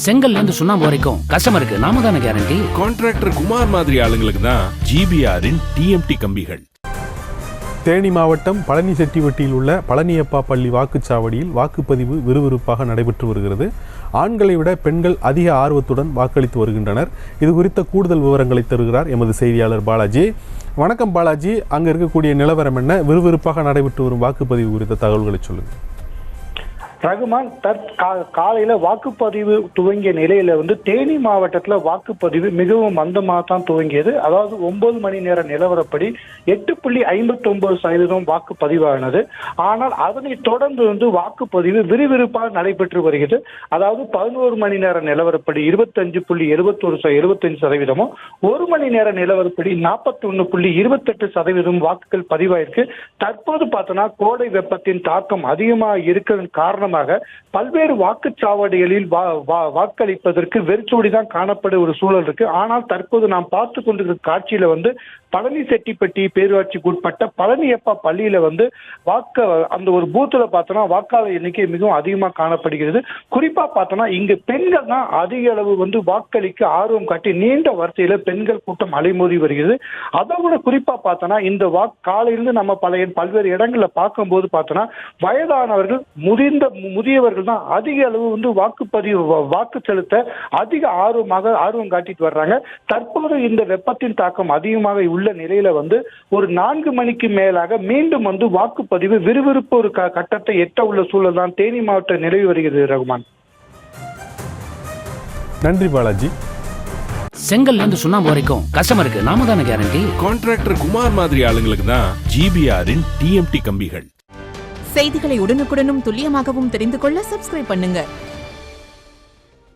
செங்கல்ல இருந்து சுண்ணாம்பு வரைக்கும் கஸ்டமருக்கு நாம தானே கேரண்டி. கான்ட்ராக்டர் குமார் மாதிரி ஆளுங்களுக்கு தான் ஜிபிஆரின் டிஎம்டி கம்பிகள். தேனி மாவட்டம் பழனி செட்டிவட்டியில் உள்ள பழனியப்பா பள்ளி வாக்குச்சாவடியில் வாக்குப்பதிவு விறுவிறுப்பாக நடைபெற்று வருகிறது. ஆண்களை விட பெண்கள் அதிக ஆர்வத்துடன் வாக்களித்து வருகின்றனர். இது குறித்த கூடுதல் விவரங்களை தருகிறார் எமது செய்தியாளர் பாலாஜி. வணக்கம் பாலாஜி, அங்கே இருக்கக்கூடிய நிலவரம் என்ன? விறுவிறுப்பாக நடைபெற்று வரும் வாக்குப்பதிவு குறித்த தகவல்களை சொல்லுங்கள். ரகுமான், காலையில வாக்குப்பதிவு துவங்கிய நிலையில தேனி மாவட்டத்துல வாக்குப்பதிவு மிகவும் மந்தமாக தான் துவங்கியது. அதாவது 9 மணி நேர நிலவரப்படி 8.59% வாக்குப்பதிவானது. ஆனால் அதனை தொடர்ந்து வாக்குப்பதிவு விறுவிறுப்பாக நடைபெற்று வருகிறது. அதாவது 11 மணி நேர நிலவரப்படி 25.75%, 1 மணி நேர நிலவரப்படி 41.28% வாக்குகள் பதிவாயிருக்கு. தற்போது பார்த்தோன்னா கோடை வெப்பத்தின் தாக்கம் அதிகமாக இருக்கிற காரணமாக பல்வேறு வாக்குச்சாவடிகளில் வாக்களிப்பதற்கு வெறிச்சோடிதான் காணப்படும் ஒரு சூழல் இருக்கு. ஆனால் தற்போது நாம் பார்த்து கொண்டிருக்கிற காட்சியில பழனி செட்டிப்பட்டி பேரூராட்சிக்கு உட்பட்ட பழனியப்பா பள்ளியில அந்த ஒரு பூத்துல பார்த்தோம்னா வாக்காளர் எண்ணிக்கை மிகவும் அதிகமாக காணப்படுகிறது. குறிப்பா பார்த்தோம்னா இங்கு பெண்கள் தான் அதிக அளவு வாக்களிக்க ஆர்வம் காட்டி நீண்ட வரிசையில பெண்கள் கூட்டம் அலைமோதி வருகிறது. அதை விட குறிப்பா பார்த்தோம்னா இந்த காலையிலிருந்து நம்ம பல்வேறு இடங்கள்ல பார்க்கும்போது பார்த்தோம்னா வயதானவர்கள் முதியவர்கள் தான் அதிக அளவு வாக்கு செலுத்த அதிக ஆர்வம் காட்டிட்டு வர்றாங்க. தற்போது இந்த வெப்பத்தின் தாக்கம் அதிகமாக உள்ள நிலையில ஒரு 4 மணிக்கு மேலாக மீண்டும் வாக்குப்பதிவு விறுவிறுப்பு ஒரு கட்டத்தை எட்ட உள்ள சூழல் தான் தேனி மாவட்ட நிலவி வருகிறது. ரகுமான், நன்றி பாலாஜி. செங்கல்ல இருந்து சுண்ணாம்பு வரைக்கும் கஸ்டமருக்கு நாம தானே கேரண்டி. கான்ட்ராக்டர் குமார் மாதிரி ஆளுங்களுக்கு தான் ஜிபிஆரின் டிஎம்டி கம்பிகள். செய்திகளை உடனுக்குடனும் துல்லியமாகவும் தெரிந்து கொள்ள சப்ஸ்கிரைப் பண்ணுங்க.